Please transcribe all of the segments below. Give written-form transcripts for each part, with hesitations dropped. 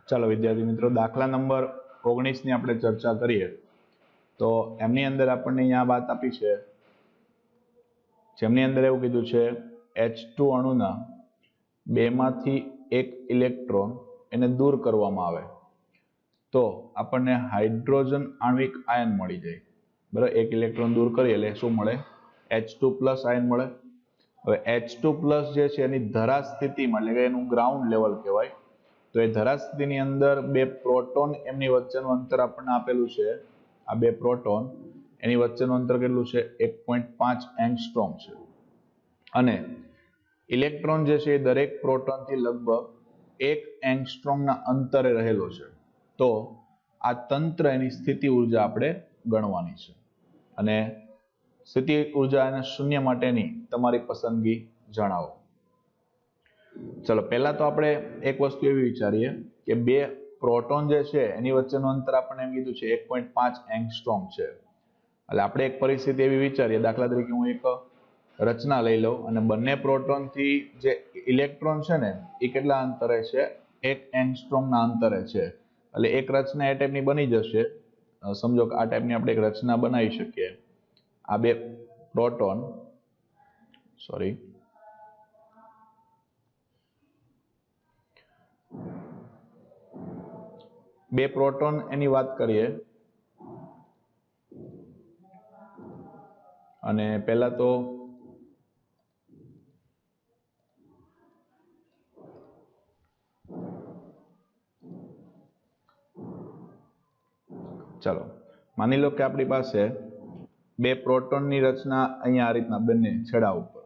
ચાલો વિદ્યાર્થી મિત્રો, દાખલા નંબર 19 ની આપણે ચર્ચા કરીએ તો એમની અંદર આપણને અહીંયા વાત આપી છે, જેમની અંદર એવું કીધું છે H2 અણુના બેમાંથી એક ઇલેક્ટ્રોન એને દૂર કરવામાં આવે તો આપણને હાઇડ્રોજન આણ્વિક આયન મળી જાય. બરાબર, એક ઇલેક્ટ્રોન દૂર કરીએ એટલે શું મળે? H2+ આયન મળે. હવે H2+ જે છે એની ધરા સ્થિતિમાં, એટલે કે એનું ગ્રાઉન્ડ લેવલ કહેવાય, તો એ ધરા સ્થિતિની અંદર બે પ્રોટોન એમની વચ્ચેનું અંતર આપણને આપેલું છે. આ બે પ્રોટોન એની વચ્ચેનું અંતર કેટલું છે? 1.5 એંગસ્ટ્રોમ છે. અને ઇલેક્ટ્રોન જે છે એ દરેક પ્રોટોનથી લગભગ 1 એંગસ્ટ્રોમના અંતરે રહેલો છે. તો આ તંત્ર એની સ્થિતિ ઉર્જા આપણે ગણવાની છે. અને સ્થિતિ ઉર્જા અને શૂન્ય માટેની તમારી પસંદગી જણાવો. ચલો, પહેલા તો આપણે એક વસ્તુ એવી વિચારીએ કે બે પ્રોટોન જે છે એની વચ્ચેનું અંતર આપણને એમ કીધું છે 1.5 એંગસ્ટ્રોમ છે. એટલે આપણે એક પરિસ્થિતિ એવી વિચારીએ, દાખલા તરીકે હું એક રચના લઈ લઉં અને બંને પ્રોટોનથી જે ઇલેક્ટ્રોન છે ને એ કેટલા અંતરે છે? 1 એંગસ્ટ્રોમના અંતરે છે. એટલે એક રચના એ ટાઈપની બની જશે. સમજો કે આ ટાઈપની આપણે એક રચના બનાવી શકીએ. આ બે પ્રોટોન બે પ્રોટોન એની વાત કરીએ, અને પહેલા તો ચાલો માની લો કે આપણી પાસે બે પ્રોટોનની રચના અહીંયા આ રીતના બંને છેડા ઉપર.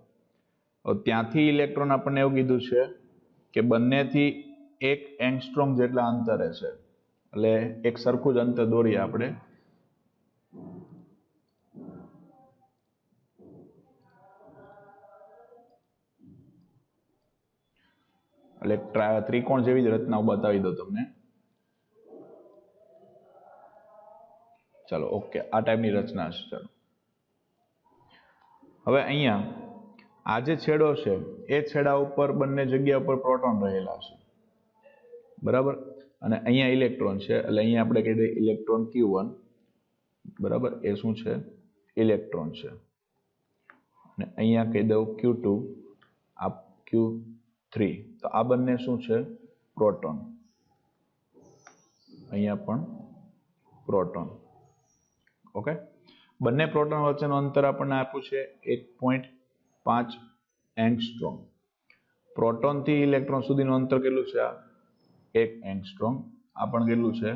ત્યાંથી ઇલેક્ટ્રોન આપણને એવું કીધું છે કે બંનેથી 1 એંગસ્ટ્રોમ જેટલા અંતરે છે. એટલે એક સરખું જ અંતર દોરીએ આપણે. એટલે ત્રિકોણ જેવી જ રચના બતાવી દો તમને. ચાલો, ઓકે, આ ટાઈપની રચના છે. ચાલો, હવે અહીંયા આ જે છેડો છે એ છેડા ઉપર બંને જગ્યા ઉપર પ્રોટોન રહેલા છે. બરાબર, અને અહીંયા ઇલેક્ટ્રોન છે. એટલે અહીંયા આપણે કહી દઈએ ઇલેક્ટ્રોન Q1. બરાબર, એ શું છે? ઇલેક્ટ્રોન છે. અને અહીંયા કહી દઉં Q2, આ Q3. તો આ બંને શું છે? પ્રોટોન. અહીંયા પણ પ્રોટોન. ઓકે, બંને પ્રોટોન વચ્ચેનું અંતર આપણને આપ્યું છે 1.5 એંગસ્ટ્રોમ. પ્રોટોનથી ઇલેક્ટ્રોન સુધીનું અંતર કેટલું છે? આ 1 એંગસ્ટ્રોમ. આ પણ કેટલું છે?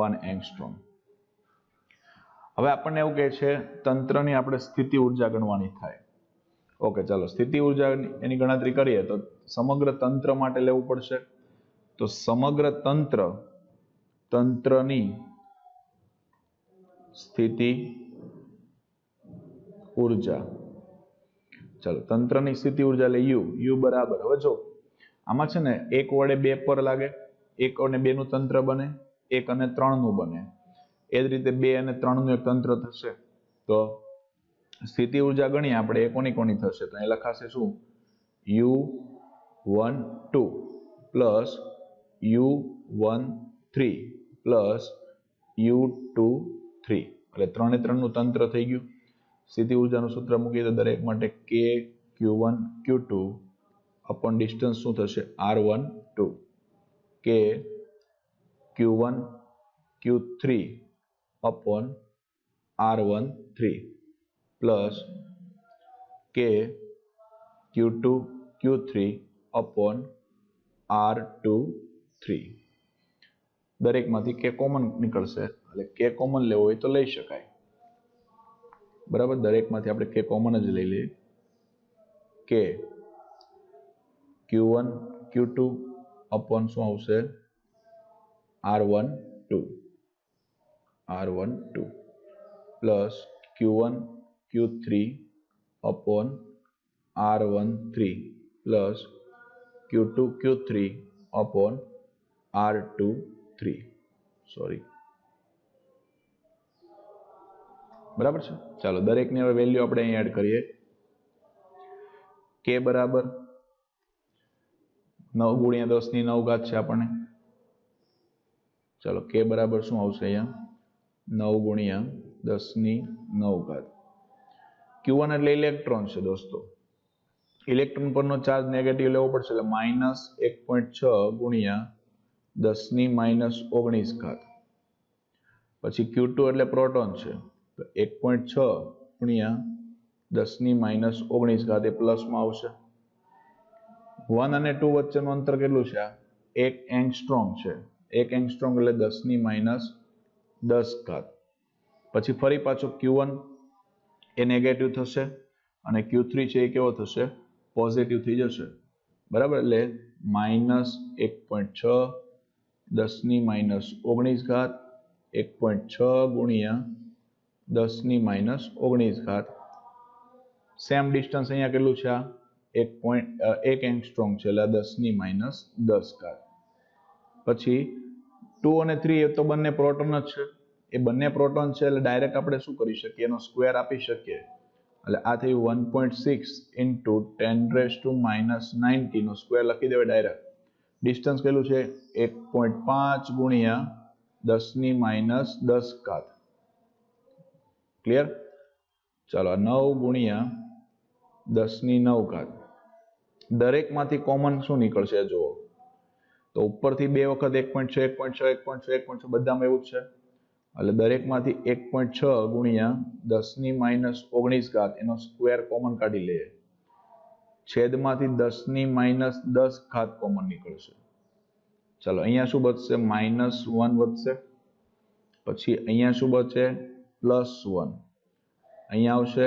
1 એંગસ્ટ્રોમ. હવે આપણને એવું કહે છે તંત્રની આપણે સ્થિતિ ઉર્જા ગણવાની થાય. ઓકે, ચાલો, સ્થિતિ ઉર્જા એની ગણતરી કરીએ તો સમગ્ર તંત્ર માટે લેવું પડશે. તો સમગ્ર તંત્રની સ્થિતિ ઉર્જા, ચાલો, તંત્રની સ્થિતિ ઉર્જા એટલે U બરાબર. હવે જો આમાં છે ને 1 વડે 2 પર લાગે, 1 અને 2 નું તંત્ર બને, 1 અને 3 નું બને. એ જ રીતે 2 અને 3 નું એક તંત્ર થશે. તો સ્થિતિ ઉર્જા ગણીએ આપણે, એ કોની થશે? તો એ લખાશે શું? U12 plus U13 plus U23. એટલે 3 અને 3 નું તંત્ર થઈ ગયું. સ્થિતિ ઉર્જાનું સૂત્ર મૂકીએ તો દરેક માટે K Q1 Q2 upon distance શું થશે? R12. K Q1 Q3 upon R13 plus K Q2 Q3 upon R23. દરેકમાંથી K common નીકળશે, એટલે K કોમન લેવો હોય તો લઈ શકાય. બરાબર, દરેકમાંથી આપણે K કોમન જ લઈ લઈએ. K Q1 Q2 અપોન શું આવશે? R12 plus Q1 Q3 upon R13 plus Q2 Q3 upon R23. બરાબર છે. ચાલો, દરેકની હવે વેલ્યુ આપણે અહીં એડ કરીએ. K બરાબર 9 × 10⁹ છે આપણને. चलो k बराबर શું આવશે અહીંયા 9 ગુણ્યા 10 ની 9 ઘાત q1 એટલે ઇલેક્ટ્રોન છે દોસ્તો ઇલેક્ટ્રોન પરનો ચાર્જ નેગેટિવ લેવો પડશે એટલે -1.6 ગુણ્યા 10 ની -19 ઘાત પછી q2 એટલે પ્રોટોન છે તો 1.6 ગુણ્યા 10 ની -19 ઘાત એ પ્લસમાં આવશે 1 અને 2 વચ્ચેનું અંતર કેટલું છે 1 એંગસ્ટ્રોમ છે 1 એંગસ્ટ્રોમ એટલે 10 ની -10 ઘાત પછી ફરી પાછો q1 એ નેગેટિવ થશે અને q3 છે એ કેવો થશે પોઝિટિવ થઈ જશે બરાબર એટલે -1.6 10 ની -19 ઘાત 1.6 ગુણ્યા 10 ની -19 ઘાત સેમ ડિસ્ટન્સ અહીંયા કેટલું છે 1 એંગસ્ટ્રોમ છે એટલે 10 ની -10 ઘાત પછી 2 અને 3 એ તો બંને પ્રોટોન જ છે એ બંને પ્રોટોન છે એટલે ડાયરેક્ટ આપણે શું કરી શકીએ એનો સ્ક્વેર આપી શકીએ એટલે આ થયું 1.6 into 10⁻⁻90 નો સ્ક્વેર લખી દેવાય ડાયરેક્ટ ડિસ્ટન્સ કેટલું છે 1.5 ગુણ્યા 10 ની -10 ઘાત ક્લિયર ચાલો 9 ગુણ્યા 10 ની 9 ઘાત દરેકમાંથી કોમન શું નીકળશે જુઓ તો ઉપરથી બે વખત 1.6 1.6 1.6 1.6 બધામાં એવું જ છે એટલે દરેકમાંથી 1.6 ગુણ્યા 10 ની -19 ઘાત એનો સ્ક્વેર કોમન કાઢી લઈએ છેદમાંથી 10 ની -10 ઘાત કોમન નીકળશે ચાલો અહીંયા શું બચશે -1 વધશે પછી અહીંયા શું બચે +1 અહીંયા આવશે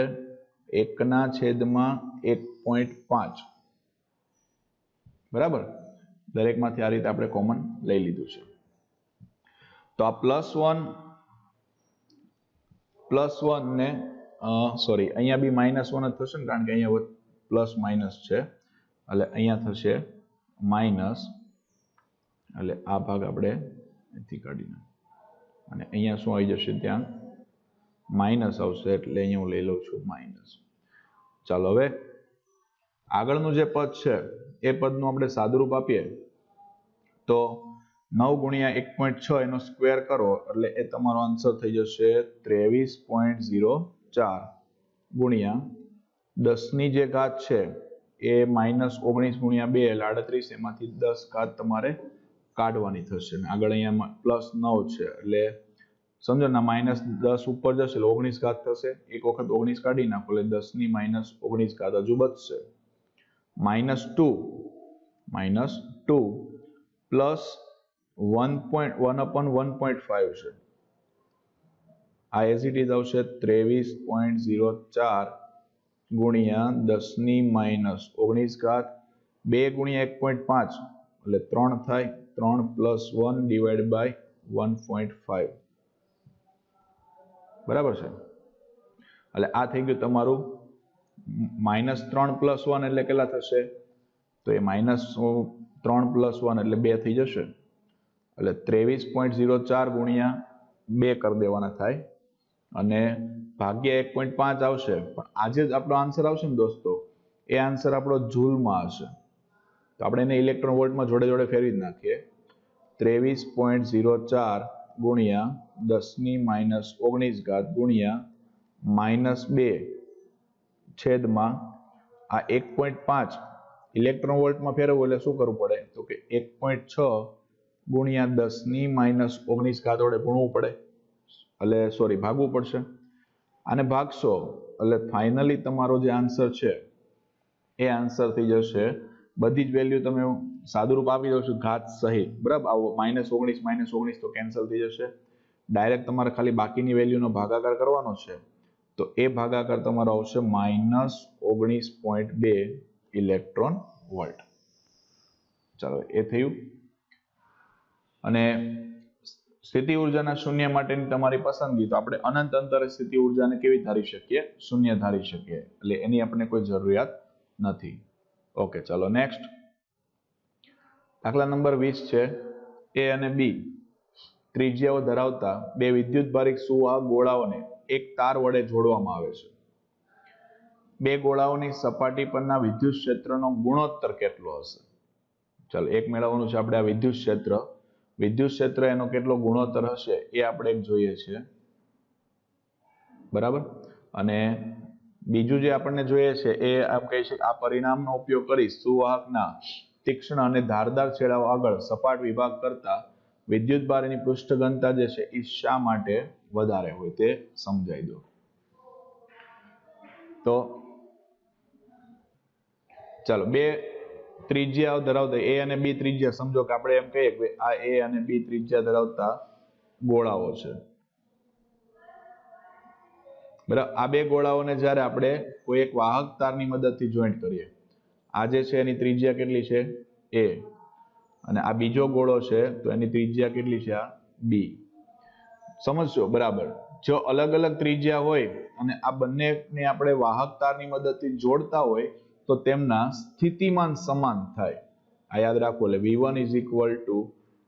1/1.5 બરાબર દરેકમાંથી આ રીતે આપણે કોમન લઈ લીધું છે તો આ +1 ને સોરી અહીંયા બી -1 જ થશે ને કારણ કે અહીંયા પ્લસ માઇનસ છે એટલે અહીંયા થશે માઇનસ એટલે આ ભાગ આપણે અહીંથી કાઢી નાખીએ અને અહીંયા શું આવી જશે ત્યાં માઇનસ આવશે એટલે અહીંયા હું લઈ લઉં છું માઇનસ ચાલો હવે આગળનું જે પદ છે એ પદનું આપણે સાદુરૂપ આપીએ તો 9 ગુણ્યા 1.6 એનો સ્ક્વેર કરો એટલે એ તમારો આન્સર થઈ જશે 23.04 ગુણ્યા 10 ની જે ઘાત છે એ -19 ગુણ્યા 2 એટલે 38 એમાંથી 10 ઘાત તમારે કાઢવાની થશે ને આગળ અહીંયા +9 છે એટલે સમજો ને -10 ઉપર જશે એટલે 19 ઘાત થશે એક વખત 19 કાઢી નાખો એટલે 10 ની -19 ઘાત હજુ બચશે -2 પ્લસ 1/1.5 છે આ એઝ ઇટ ઇઝ આવશે 23.04 ગુણ્યા 10 ની -19 ઘાત 2 ગુણ્યા 1.5 એટલે 3 થાય 3 + 1 ડિવાઇડ બાય 1.5 બરાબર છે એટલે આ થઈ ગયું તમારું -3 + 1 એટલે કેટલા થશે તો એ -3 + 1 એટલે 2 થઈ જશે એટલે 23.04 ગુણ્યા 2 કરી દેવાના થાય અને ભાગ્યા 1.5 આવશે પણ આજે જ આપણો આન્સર આવશે ને દોસ્તો એ આન્સર આપણો જૂલમાં હશે તો આપણે એને ઇલેક્ટ્રોન વોલ્ટમાં જોડે જોડે ફેરવી જ નાખીએ 23.04 ગુણ્યા 10 ની -19 ઘાત ગુણ્યા -2 છેદમાં આ 1.5 ઇલેક્ટ્રોન વોલ્ટમાં ફેરવવું એટલે શું કરવું પડે તો કે 1.6 ગુણ્યા 10 ની -19 ઘાત વડે ગુણવું પડે એટલે સોરી ભાગવું પડશે આને ભાગશો એટલે ફાઇનલી તમારો જે આન્સર છે એ આન્સર થઈ જશે બધી જ વેલ્યુ તમે સાદુરૂપ આપી દો છો ઘાત સહિત બરાબર આવો -19 તો કેન્સલ થઈ જશે ડાયરેક્ટ તમારે ખાલી બાકીની વેલ્યુનો ભાગાકાર કરવાનો છે તો એ ભાગાકાર તમારો આવશે -19.2 ઇલેક્ટ્રોન વોલ્ટ ચાલો એ થયું અને સ્થિતિ ઉર્જાના શૂન્ય માટેની તમારી પસંદગી તો આપણે અનંત અંતરે સ્થિતિ ઉર્જાને કેવી ધારી શકીએ શૂન્ય ધારી શકીએ એટલે એની આપણે કોઈ જરૂરિયાત નથી ઓકે ચાલો નેક્સ્ટ દાખલા નંબર 20 છે એ અને બી ત્રિજ્યાઓ ધરાવતા બે વિદ્યુતભારિત સુવાહક ગોળાઓને એક તાર વડે જોડવામાં આવે છે બે ગોળાઓની સપાટી પરના વિદ્યુત ક્ષેત્રનો ગુણોત્તર કેટલો હશે ચાલો એક મેળવવાનું છે આપણે આ વિદ્યુત ક્ષેત્ર વિદ્યુત ક્ષેત્ર એનો કેટલો ગુણોત્તર હશે એ આપણે જોઈએ છે, બરાબર. અને બીજું જે આપણને જોઈએ છે એ આમ કહી છે આ પરિણામનો ઉપયોગ કરી સુવાહકના તીક્ષ્ણ અને ધારદાર છેડાઓ આગળ સપાટ વિભાગ કરતા વિદ્યુત ભારની પૃષ્ઠ ઘનતા જે છે એ શા માટે વધારે હોય તે સમજાવી દો. તો ચાલો, બે ત્રિજ્યાઓ ધરાવતા A અને B ત્રિજ્યા, સમજો કે આપણે એમ કહીએ કે આ A અને B ત્રિજ્યા ધરાવતા ગોળાઓ છે, બરાબર. આ બે ગોળાઓને જ્યારે આપણે કોઈ એક વાહક તારની મદદથી જોઈન્ટ કરીએ, આ જે છે એની ત્રિજ્યા કેટલી છે A, અને આ બીજો ગોળો છે તો એની ત્રિજ્યા કેટલી છે આ B. સમજજો બરાબર. જો અલગ અલગ ત્રિજ્યા હોય અને આ બંનેને આપણે વાહક તારની મદદથી જોડતા હોય તો તેમના સ્થિતિમાન સમાન થાય. આ યાદ રાખો. એટલે V1 =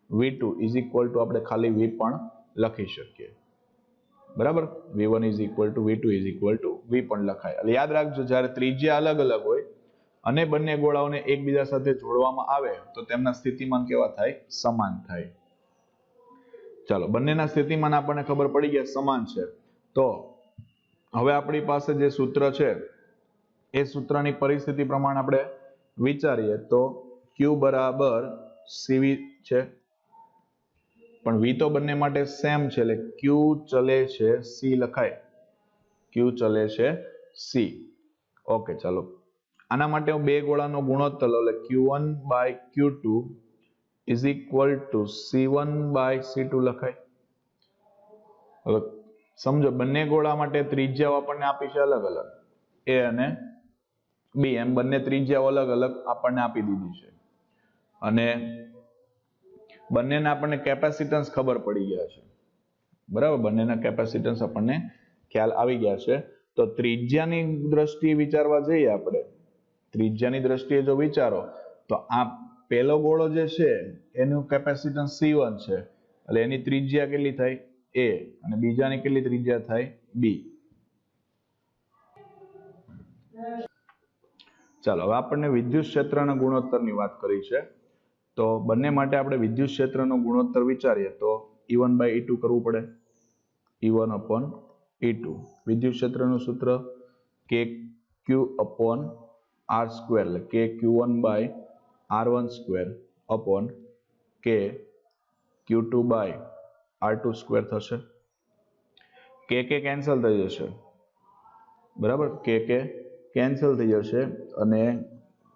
V2 = આપણે ખાલી V પણ લખી શકીએ, બરાબર. V1 = V2 = V પણ લખાય. એટલે યાદ રાખજો, જ્યારે ત્રિજ્યા અલગ અલગ હોય અને બંને ગોળાઓને એકબીજા સાથે જોડવામાં આવે તો તેમના સ્થિતિમાન કેવા થાય? સમાન થાય. ચાલો, બંનેના સ્થિતિમાન આપણને ખબર પડી ગયા સમાન છે. તો હવે આપણી પાસે જે સૂત્ર છે એ સૂત્રની પરિસ્થિતિ પ્રમાણે આપણે વિચારીએ તો Q = CV છે, પણ V તો બંને માટે સેમ છે એટલે Q ચલે છે C લખાય. Q ચલે છે C. ઓકે, ચાલો. આના માટે હું બે ગોળાનો ગુણોત્તર લઉં એટલે Q1/Q2 = C1/C2 લખાય. હવે સમજો, બંને ગોળા માટે ત્રિજ્યાઓ આપણને આપી છે અલગ અલગ, A અને B, એમ બંને ત્રિજ્યાઓ અલગ અલગ આપણને આપી દીધી છે. અને બંનેના આપણને કેપેસિટન્સ ખબર પડી ગયા છે, બરાબર. બંનેના કેપેસિટન્સ આપણને ખ્યાલ આવી ગયા છે. તો ત્રિજ્યાની દ્રષ્ટિએ વિચારવા જઈએ આપણે, ત્રિજ્યાની દ્રષ્ટિએ જો વિચારો તો આ પહેલો ગોળો જે છે એનું કેપેસિટન્સ C1 છે, એટલે એની ત્રિજ્યા કેટલી થાય? A, અને બીજાની કેટલી ત્રિજ્યા થાય? B. ચાલો, હવે આપણને વિદ્યુત ક્ષેત્રના ગુણોત્તરની વાત કરી છે. તો બંને માટે આપણે વિદ્યુત ક્ષેત્રનો ગુણોત્તર વિચારીએ તો E1/E2 કરવું પડે. E1/E2. વિદ્યુત ક્ષેત્રનું સૂત્ર KQ/R², એટલે KQ1/R12 KQ2/R22 થશે. KK કેન્સલ થઈ જશે, બરાબર. KK કેન્સલ થઈ જશે અને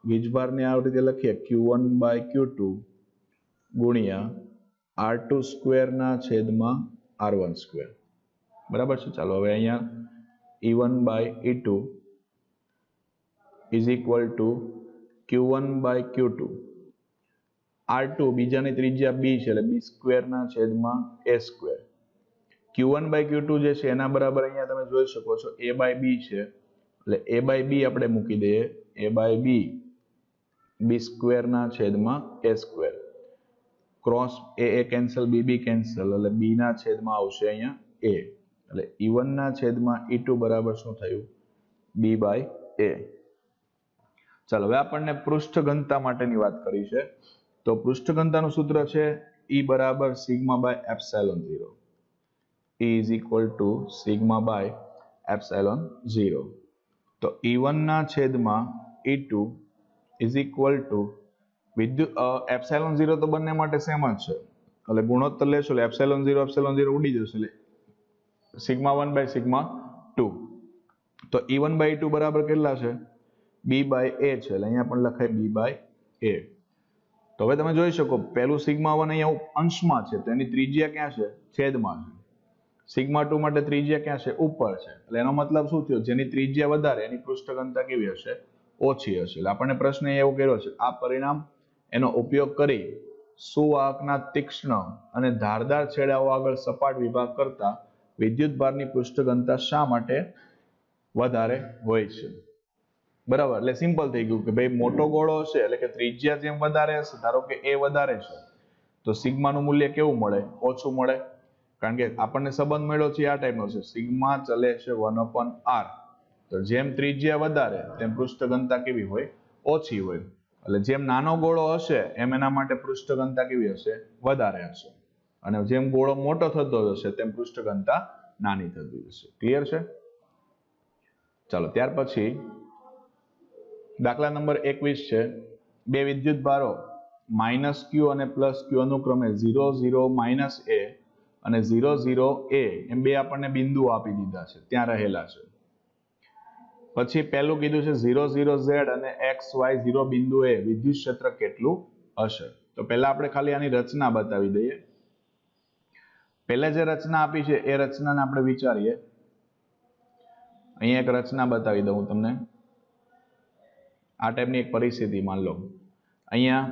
વીજભારને આ રીતે લખીએ Q1/Q2 × R22/R12, બરાબર છે. ચાલો, હવે અહીંયા E1/E2 = Q1/Q2. R2 બીજાની ત્રિજ્યા B છે એટલે B²/A². Q1/Q2 જે છે એના બરાબર અહીંયા તમે જોઈ શકો છો A/B છે, એટલે A/B આપણે મૂકી દઈએ. A/B B²/A². Cross A cancel, B cancel, એટલે B/માં આવશે અહીંયા A. એટલે E1/E2 બરાબર શું થયું? B/A. ચાલો, હવે આપણને પૃષ્ઠ ઘનતા માટેની વાત કરી છે. તો પૃષ્ઠ ઘનતાનું સૂત્ર છે E = σ/ε0. E = σ/ε0. તો E1/E2 = ε0 તો બંને માટે સેમ જ છે, એટલે ગુણોત્તર લેશો એટલે ε0 ઉડી જશે, એટલે σ1/σ2. તો E1/E2 બરાબર કેટલા છે? B/A છે, એટલે અહીંયા પણ લખાય B/A. તો હવે તમે જોઈ શકો પહેલું σ1 અહીંયા અંશમાં છે તો એની ત્રિજ્યા ક્યાં છે? છેદમાં છે. σ2 માટે ત્રિજ્યા ક્યાં છે? ઉપર છે. એટલે એનો મતલબ શું થયો? જેની ત્રિજ્યા વધારે એની પૃષ્ઠ ઘનતા કેવી હશે? ઓછી હશે. એટલે આપણને પ્રશ્ન એવો કર્યો છે, આ પરિણામ એનો ઉપયોગ કરી સુવાહકના તીક્ષ્ણ અને ધારદાર છેડાઓ આગળ સપાટ વિભાગ કરતા વિદ્યુત ભારની પૃષ્ઠ ઘનતા શા માટે વધારે હોય છે? બરાબર. એટલે સિમ્પલ થઈ ગયું કે ભાઈ મોટો ગોળો હશે એટલે કે ત્રિજ્યા જેમ વધારે હશે, ધારો કે A વધારે છે તો સિગ્માનું મૂલ્ય કેવું મળે? ઓછું મળે. કારણ કે આપણને સંબંધ મળ્યો છે આ ટાઈપનો છે, સિગ્મા ચલે છે 1/R. તો જેમ ત્રિજ્યા વધારે તેમ પૃષ્ઠ ઘનતા કેવી હોય? ઓછી હોય. એટલે જેમ નાનો ગોળો હશે એમ એના માટે પૃષ્ઠ ઘનતા કેવી હશે? વધારે હશે. અને જેમ ગોળો મોટો થતો જશે તેમ પૃષ્ઠ ઘનતા નાની થતી જશે. ક્લિયર છે? ચાલો ત્યાર પછી દાખલા નંબર 21 છે. બે વિદ્યુત ભારો -q અને +q અનુક્રમે 0 0 -a અને 0 0 a એમ બે આપણને બિંદુઓ આપી દીધા છે, ત્યાં રહેલા છે. પછી પહેલું કીધું છે 0 0 z અને x y 0 બિંદુએ વિદ્યુત ક્ષેત્ર કેટલું હશે? તો પહેલા આપણે ખાલી આની રચના બતાવી દઈએ. પહેલા જે રચના આપી છે એ રચનાને આપણે વિચારીએ. અહીંયા એક રચના બતાવી દઉં તમને. આ ટાઈપની એક પરિસ્થિતિ માન લો. અહીંયા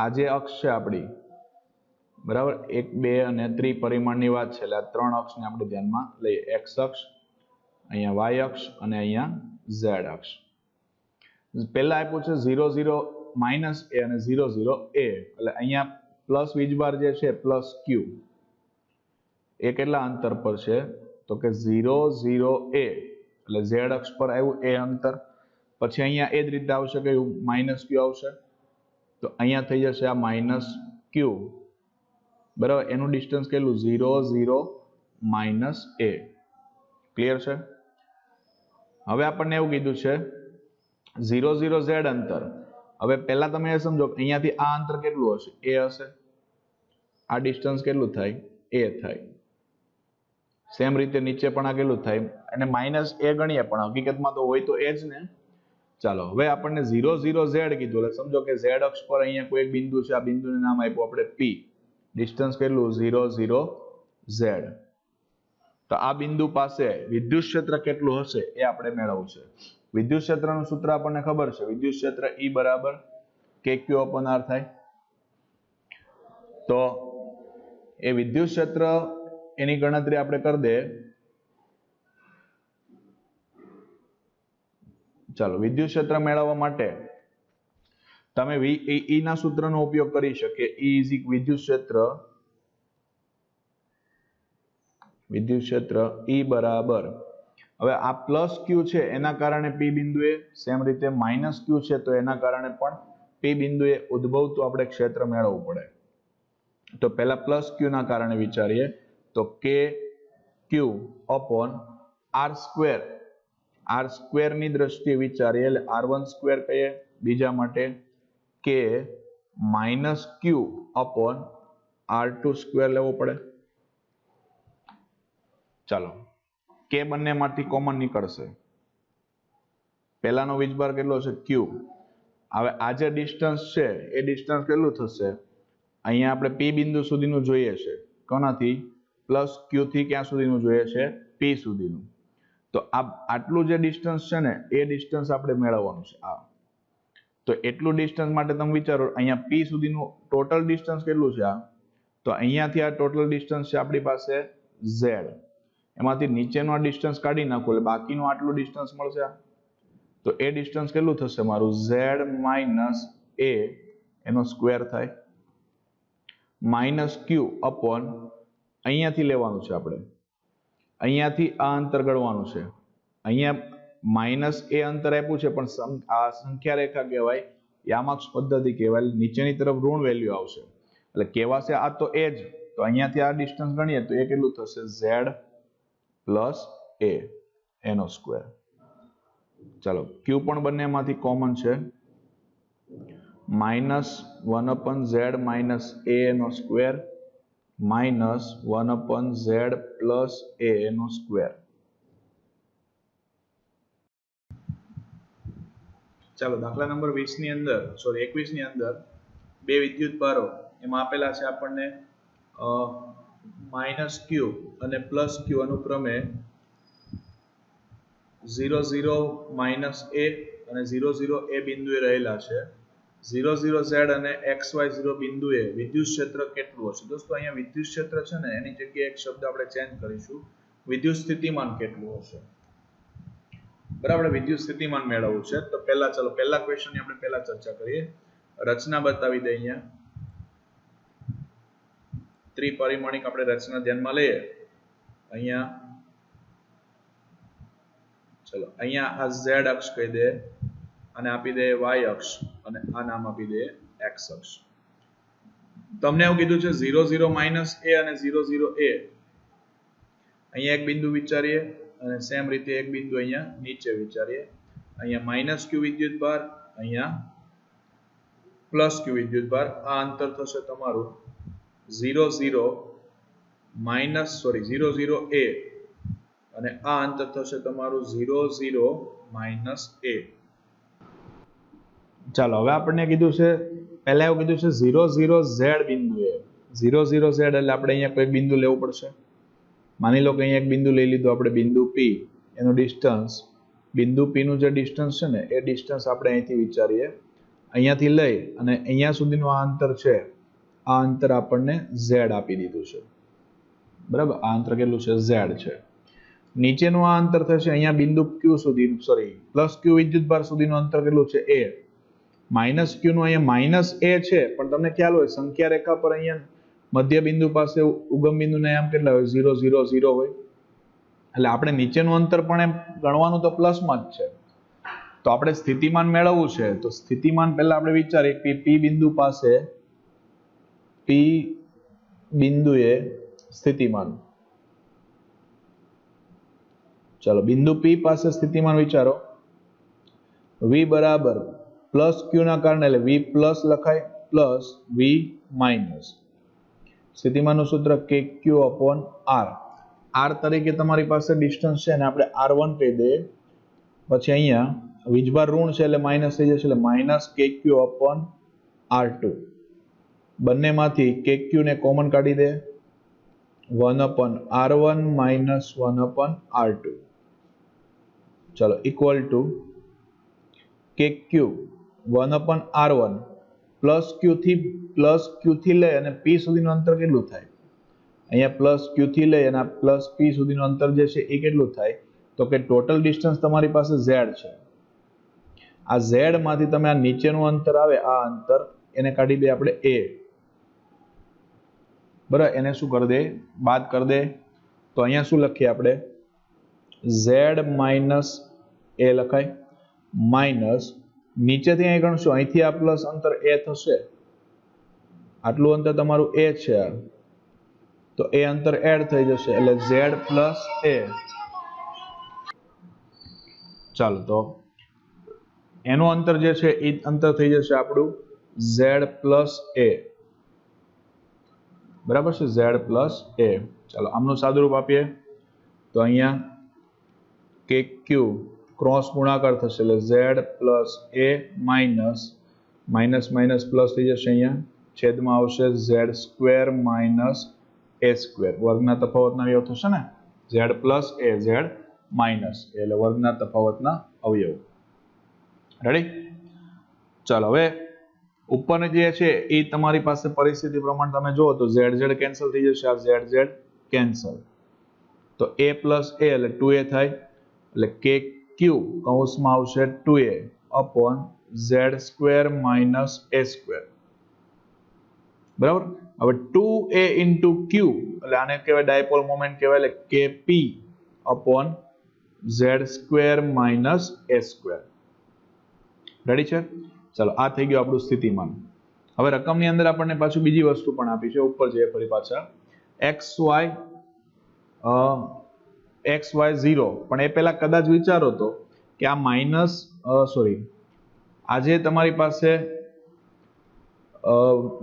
આ જે અક્ષ છે આપણી, બરાબર, 1 2 અને ત્રિપરિમાણની વાત છે એટલે આ ત્રણ અક્ષને આપણે ધ્યાનમાં લઈએ. x અક્ષ, અહીંયા y અક્ષ અને અહીંયા z અક્ષ. પહેલા આપ્યું છે 0 0 - a અને 0 0 a, એટલે અહીંયા પ્લસ વીજભાર જે છે +q એ કેટલા અંતર પર છે? તો કે 0 0 a, એટલે z અક્ષ પર આવ્યું એ અંતર. પછી અહીંયા એ જ રીતે આવશે કે -q આવશે, તો અહીંયા થઈ જશે આ -q, બરાબર. એનું ડિસ્ટન્સ કેટલું? 0 0 - a. ક્લિયર છે? હવે આપણને એવું કીધું છે 0 0 z અંતર. હવે પહેલા તમે એ સમજો કે અહીંયાથી આ અંતર કેટલું હશે? a હશે. આ ડિસ્ટન્સ કેટલું થાય? a થાય. સેમ રીતે નીચે પણ આ કેટલું થાય? અને -a ગણીએ પણ હકીકતમાં તો હોય તો એ જ ને. ચાલો હવે આપણને 0 0 z કીધું, એટલે સમજો કે z અક્ષ પર અહીંયા કોઈ એક બિંદુ છે. આ બિંદુનું નામ આપ્યું આપણે p. ડિસ્ટન્સ કેટલું? 0 0 z. તો આ બિંદુ પાસે વિદ્યુત ક્ષેત્ર કેટલું હશે એ આપણે મેળવવું છે. વિદ્યુત ક્ષેત્રનું સૂત્ર આપણને ખબર છે. વિદ્યુત ક્ષેત્ર E બરાબર kq/r થાય. તો એ વિદ્યુત ક્ષેત્ર એની ગણતરી આપણે કરી દે. ચાલો વિદ્યુત ક્ષેત્ર મેળવવા માટે તમે E ના સૂત્રનો ઉપયોગ કરી શકે. E વિદ્યુત ક્ષેત્ર E બરાબર, હવે આ +q છે એના કારણે p બિંદુએ, સેમ રીતે -q છે તો એના કારણે પણ p બિંદુએ ઉદ્ભવતું આપણે ક્ષેત્ર મેળવવું પડે. તો પહેલા +q ના કારણે વિચારીએ તો kq/r², ની દ્રષ્ટિએ વિચારીએ એટલે r12 કહીએ. બીજા માટે k -q/r22 લેવો પડે. ચાલો k બંનેમાંથી કોમન નીકળશે. પહેલાનો વીજભાર કેટલો છે? q. હવે આ જે ડિસ્ટન્સ છે એ ડિસ્ટન્સ કેટલું થશે? અહીંયા આપણે p બિંદુ સુધીનું જોઈએ છે. કોનાથી? +q થી ક્યાં સુધીનું જોઈએ છે? p સુધીનું. તો આટલું જે ડિસ્ટન્સ છે ને એ ડિસ્ટન્સ આપણે મેળવવાનું છે. તો એટલું ડિસ્ટન્સ માટે તમે વિચારો અહીંયા p સુધીનું ટોટલ ડિસ્ટન્સ કેટલું છે? તો અહીંયાથી આ ટોટલ ડિસ્ટન્સ છે આપણી પાસે z. એમાંથી નીચેનું આ ડિસ્ટન્સ કાઢી નાખો એટલે બાકીનું આટલું ડિસ્ટન્સ મળશે. તો એ ડિસ્ટન્સ કેટલું થશે મારું? z - a એનો સ્ક્વેર થાય. -q અપોન અહીંયાથી લેવાનું છે આપણે. અહીંયાથી આ અંતર ગણવાનું છે. અહીંયા -a અંતર આપ્યું છે પણ આ સંખ્યા રેખા કહેવાય, યામાક્ષ પદ્ધતિ કહેવાય. નીચેની તરફ ઋણ વેલ્યુ આવશે એટલે કહેવાશે આ તો એ જ. તો અહીંયાથી આ ડિસ્ટન્સ ગણીએ તો એ કેટલું થશે? z + a એનો સ્ક્વેર. ચાલો q પણ બંનેમાંથી કોમન છે. -1/z - a એનો સ્ક્વેર -1/z + a એનો સ્ક્વેર. ચાલો દાખલા નંબર 21 ની અંદર બે વિદ્યુત ભારો એમાં આપેલા છે આપણને -q અને +q અનુક્રમે 0 0 - a અને 0 0 a બિંદુએ રહેલા છે. 0 0 z અને xy 0 બિંદુએ વિદ્યુત ક્ષેત્ર કેટલું હશે? દોસ્તો અહીંયા વિદ્યુત ક્ષેત્ર છે ને એની જગ્યાએ એક શબ્દ આપણે ચેન્જ કરીશું. વિદ્યુત સ્થિતિમાન કેટલું હશે? બરાબર, વિદ્યુત સ્થિતિમાન મેળવવું છે. તો પહેલા ક્વેશ્ચનની આપણે પહેલા ચર્ચા કરીએ. રચના બતાવી દઈએ. અહીંયા ત્રિપરિમાણિક આપણે રચના ધ્યાનમાં લઈએ. અહીંયા આ z અક્ષ કહી દે અને આપી દે y અક્ષ અને આ નામ આપી દઈએ x અક્ષ. તમને એવું કીધું છે 0 0 માઇનસ a અને 0 0 a. અહીંયા એક બિંદુ વિચારીએ અને સેમ રીતે એક બિંદુ અહીંયા નીચે વિચારીએ. અહીંયા માઇનસ q વિદ્યુતભાર, અહીંયા પ્લસ q વિદ્યુતભાર. આ અંતર થશે તમારું 0 0 a અને આ અંતર થશે તમારું 0 0 માઇનસ a. ચાલો હવે આપણને કીધું છે, પહેલા એવું કીધું છે 0 0 z બિંદુએ. 0 0 z એટલે આપણે અહીંયા કોઈ બિંદુ લેવું પડશે. માની લો કે અહીંયા એક બિંદુ લઈ લીધું આપણે, બિંદુ p. એનું ડિસ્ટન્સ, બિંદુ p નું જે ડિસ્ટન્સ છે ને એ ડિસ્ટન્સ આપણે અહીંથી વિચારીએ. અહીંયાથી લઈ અને અહીંયા સુધીનું આ અંતર છે, આ અંતર આપણને z આપી દીધું છે. બરાબર, આ અંતર કેટલું છે? z છે. નીચેનું આ અંતર થશે અહીંયા બિંદુ q સુધીનું, પ્લસ q વિદ્યુતભાર સુધીનું અંતર કેટલું છે? a. માઇનસ q નું અહીંયા માઇનસ a છે, પણ તમને ખ્યાલ હોય સંખ્યા રેખા પર અહીંયા મધ્ય બિંદુ પાસે ઉગમ બિંદુના આયામ કેટલા હોય? 0 0 0 હોય. એટલે આપણે નીચેનું અંતર પણ એમ ગણવાનું તો પ્લસમાં જ છે. તો આપણે સ્થિતિમાન મેળવવું છે, તો સ્થિતિમાન પહેલા આપણે વિચારીએ કે p બિંદુ પાસે, p બિંદુએ સ્થિતિમાન. ચાલો બિંદુ p પાસે સ્થિતિમાન વિચારો. v બરાબર પ્લસ q ના કારણે એટલે v પ્લસ લખાય પ્લસ v માઇનસ. સ્થિતિમાનનું સૂત્ર kq upon r. r તરીકે તમારી પાસે ડિસ્ટન્સ છે ને આપણે r1 કહી દઈએ. પછી અહીંયા વીજભાર ઋણ છે એટલે માઇનસ થઈ જશે, એટલે માઇનસ kq upon r2. બંનેમાંથી kq ને કોમન કાઢી દે, 1 upon r1 minus 1 upon r2. ચલો equal to kq 1 upon r1 plus q થી લઈ અને p સુધીનું અંતર કેટલું થાય? અહીંયા પ્લસ q થી લઈ અને પ્લસ p સુધીનું અંતર જે છે એ કેટલું થાય? તો કે ટોટલ ડિસ્ટન્સ તમારી પાસે z છે. આ z માંથી તમે આ નીચેનું અંતર આવે, આ અંતર એને કાઢી દે આપણે a. બરાબર, એને શું કરી દે? બાદ કરી દે. તો અહીંયા શું લખીએ આપણે? z માઇનસ a લખાય, માઇનસ નીચેથી અહીં ગણશું, અહીંથી આ પ્લસ અંતર a થશે, આટલું અંતર તમારું a છે, તો એ અંતર એડ થઈ જશે એટલે z પ્લસ a. ચાલો તો એનું અંતર જે છે એ અંતર થઈ જશે આપણું z પ્લસ a. બરાબર છે, z પ્લસ a. ચાલો આમનું સાદુરૂપ આપીએ તો અહીંયા kq ક્રોસ ગુણાકાર થશે એટલે z plus a minus minus minus plus થઈ જશે, અહીંયા છેદમાં આવશે z square minus a square. વર્ગના તફાવતના અવયવ થશે ને, z plus a, z minus એટલે વર્ગના તફાવતના અવયવ. રેડી? ચાલો હવે ઉપર જે છે એ તમારી પાસે પરિસ્થિતિ પ્રમાણે તમે જુઓ તો z z કેન્સલ થઈ જશે, આ z z કેન્સલ, તો a પ્લસ a એટલે 2a થાય, એટલે kq કૌંસમાં આવશે 2a upon z square minus a square. બરાબર, હવે 2a ઇન્ટુ q એટલે આને કહેવાય ડાયપોલ મોમેન્ટ કહેવાય, એટલે kp upon z square minus a square. Ready છે? ચાલો આ થઈ ગયું આપણું સ્થિતિમાન. હવે રકમની અંદર આપણને પાછું બીજી વસ્તુ પણ આપી છે, ઉપર જઈએ ફરી પાછા. xy 0, પણ એ પહેલા કદાચ વિચારો તો કે આ માઇનસ આજે તમારી પાસે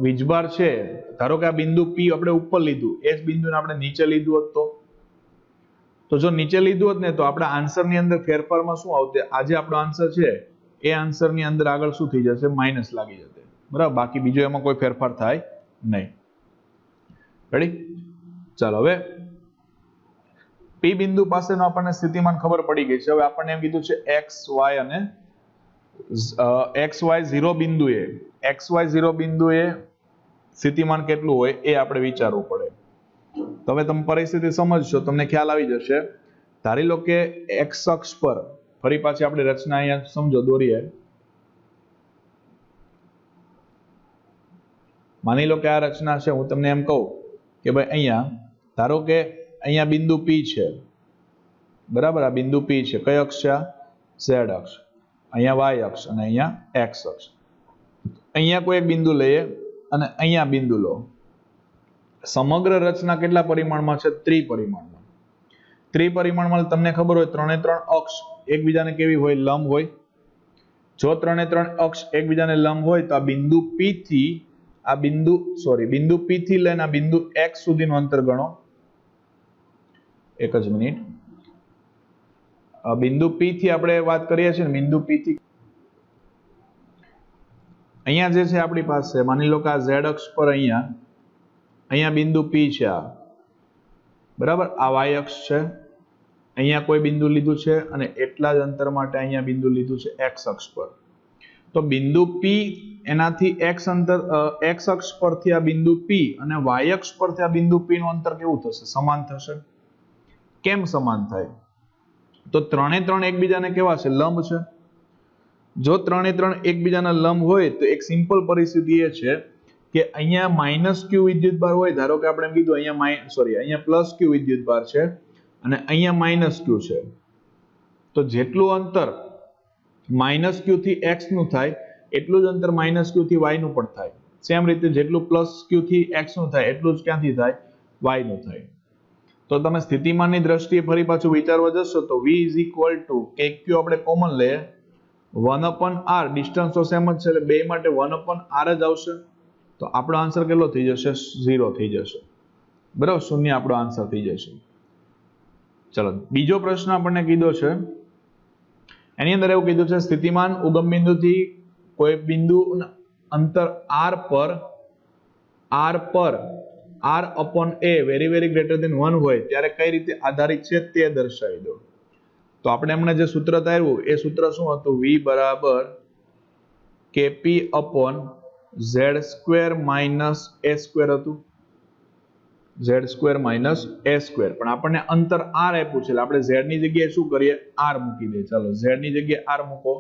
વીજભાર છે, ધારો કે આ બિંદુ p આપણે ઉપર લીધું, એ જ બિંદુને આપણે નીચે લીધું હોત તો જો નીચે લીધું હોત ને તો આપણા આન્સરની અંદર ફેરફારમાં શું આવતે? આજે આપણો આન્સર છે એ આન્સરની અંદર આગળ શું થઈ જશે? માઇનસ લાગી જશે. બરાબર, બાકી બીજો એમાં કોઈ ફેરફાર થાય નહીં. રેડી? ચાલો હવે p બિંદુ પાસેનો આપણને સ્થિતિમાન ખબર પડી ગઈ છે. હવે આપણને એમ કીધું છે xy અને xy0 બિંદુએ સ્થિતિમાન કેટલું હોય એ આપણે વિચારવું પડે. તો હવે તમે પરિસ્થિતિ સમજશો, તમને ખ્યાલ આવી જશે. ધારી લો કે x અક્ષ પર, ફરી પાછી આપણી રચના અહીંયા સમજો, દોરીએ. માની લો કે આ રચના છે, હું તમને એમ કહું કે ભાઈ અહીંયા ધારો કે અહીંયા બિંદુ p છે. બરાબર, આ બિંદુ p છે. કઈ અક્ષ છે? z અક્ષ. અહીંયા y અક્ષ અને અહીંયા x અક્ષ. અહીંયા કોઈ એક બિંદુ લઈએ અને અહીંયા બિંદુ લો. સમગ્ર રચના કેટલા પરિમાણમાં છે? ત્રિપરિમાણમાં. ત્રિપરિમાણમાં તમને ખબર હોય 3 એ 3 અક્ષ એકબીજાને કેવી હોય? લંબ હોય. જો 3 એ 3 અક્ષ એકબીજાને લંબ હોય તો આ બિંદુ P થી આ બિંદુ P થી લઈને આ બિંદુ X સુધીનું અંતર ગણો. એક જ મિનિટ. બિંદુ P થી આપણે વાત કરીએ છીએ ને, બિંદુ P થી અહીંયા જે છે આપણી પાસે, માની લો કે આ Z અક્ષ પર અહીંયા બિંદુ P છે, આ બરાબર. આ Y અક્ષ છે, અહીંયા કોઈ બિંદુ લીધું છે અને એટલા જ અંતર માટે અહીંયા બિંદુ લીધું છે X અક્ષ પર. તો બિંદુ P એનાથી X અક્ષ પરથી આ બિંદુ P અને Y અક્ષ પરથી આ બિંદુ P નું અંતર કેવું થશે? સમાન થશે. કેમ સમાન થાય? તો 3 એ 3 એકબીજાને કેવા છે? લંબ છે. જો 3 એ 3 એકબીજાના લંબ હોય તો એક સિમ્પલ પરિસ્થિતિ એ છે કે અહીંયા -q વિદ્યુતભાર હોય. ધારો કે આપણે એમ કીધું અહીંયા +q વિદ્યુતભાર છે અને અહીંયા -q છે. તો જેટલું અંતર -q થી x નું થાય એટલું જ અંતર -q થી y નું પણ થાય. સેમ રીતે જેટલું +q થી x નું થાય એટલું જ ક્યાંથી થાય? y નું થાય. તો તમે સ્થિતિમાનની દ્રષ્ટિએ ફરી પાછું વિચારવા જશો તો v કે q આપણે કોમન લઈએ, 1/r, ડિસ્ટન્સ તો સેમ જ છે એટલે બે માટે 1/r જ આવશે. તો આપણો આન્સર કેટલો થઈ જશે? 0 થઈ જશે. બરાબર, 0 આપણો આન્સર થઈ જશે. ચલો, બીજો પ્રશ્ન આપણને કીધો છે, એની અંદર એવું કીધું છે સ્થિતિમાન ઉગમ બિંદુથી કોઈ બિંદુ અંતર r પર r/a very very greater than 1 હોય ત્યારે કઈ રીતે આધારિત છે તે દર્શાવી દો. તો આપણે હમણાં જે સૂત્ર તાર્યું એ સૂત્ર શું હતું? v બરાબર kp/z² માઇનસ a² હતું. z² minus a². પણ આપણને અંતર r આપ્યું છે એટલે આપણે z ની જગ્યાએ શું કરીએ? r મૂકી દઈએ. ચાલો, z ની જગ્યાએ r મૂકો.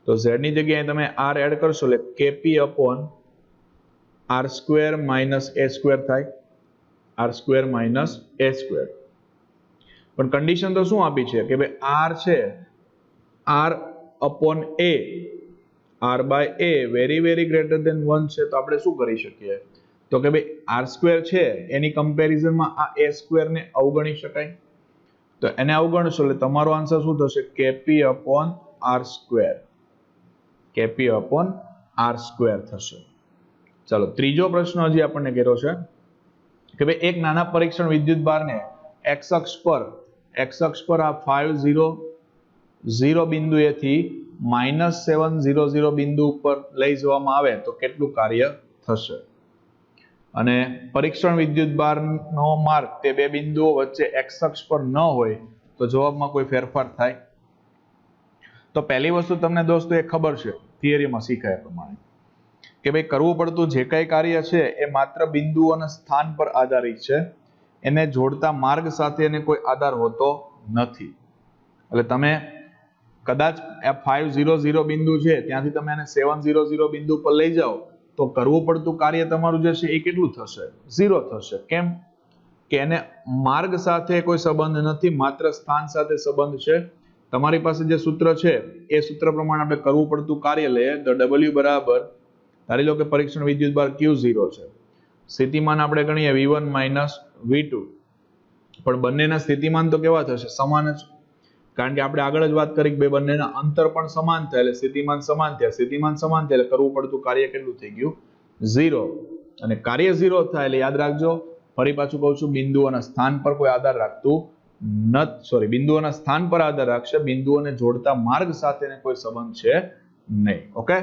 તો z ની જગ્યાએ તમે r એડ કરશો એટલે kp/r² માઇનસ a² થાય. r² minus a². પણ કન્ડિશન તો શું આપી છે કે ભાઈ r છે, r/a very very greater than 1 છે. તો આપણે શું કરી શકીએ? તો કે ભાઈ r² છે એની કમ્પેરિઝનમાં આ a² ને અવગણી શકાય. તો એને અવગણશો એટલે તમારો આન્સર શું થશે? kp/r² થશે. ચાલો, ત્રીજો પ્રશ્ન હજી આપણને કર્યો છે કે ભાઈ એક નાના પરીક્ષણ વિદ્યુતભારને x અક્ષ પર આ 5 0 બિંદુએથી -700 બિંદુ ઉપર લઈ જવામાં આવે તો કેટલું કાર્ય થશે? અને પરીક્ષણ વિદ્યુતભારનો માર્ગ તે બે બિંદુઓ વચ્ચે x અક્ષ પર ન હોય તો જવાબમાં કોઈ ફેરફાર થાય? તો પહેલી વસ્તુ તમને દોસ્તો એ ખબર છે થિયરીમાં શીખાય પ્રમાણે કે ભાઈ કરવું પડતું જે કઈ કાર્ય છે એ માત્ર બિંદુ અને સ્થાન પર આધારિત છે. એને જોડતા માર્ગ સાથે એને કોઈ આધાર હોતો નથી. એટલે તમે કદાચ 500 બિંદુ છે ત્યાંથી તમે એને 700 બિંદુ પર લઈ જાઓ તો કરવું પડતું કાર્ય તમારું જે છે એ કેટલું થશે? 0 થશે. કેમ? કે એને માર્ગ સાથે કોઈ સંબંધ નથી, માત્ર સ્થાન સાથે સંબંધ છે. તમારી પાસે જે સૂત્ર છે એ સૂત્ર પ્રમાણે આપણે કરવું પડતું કાર્ય લઈએ તો W બરાબર, ધારી લો કે પરીક્ષણ વિદ્યુતભાર Q0 છે, સ્થિતિમાન આપણે ગણીએ V1 માઇનસ V2, પણ બંનેના સ્થિતિમાન તો કેવા થશે? સમાન જ. કારણ કે આપણે આગળ જ વાત કરી કે બંનેના અંતર પણ સમાન થાય એટલે સ્થિતિમાન સમાન થયા. સ્થિતિમાન સમાન થાય એટલે કરવું પડતું કાર્ય કેટલું થઈ ગયું? 0. અને કાર્ય 0 થાય એટલે યાદ રાખજો, ફરી પાછું કહું છું, બિંદુઓના સ્થાન પર કોઈ આધાર રાખતું નથી. બિંદુઓના સ્થાન પર આધાર રાખશે, બિંદુઓને જોડતા માર્ગ સાથે કોઈ સંબંધ છે નહીં. ઓકે.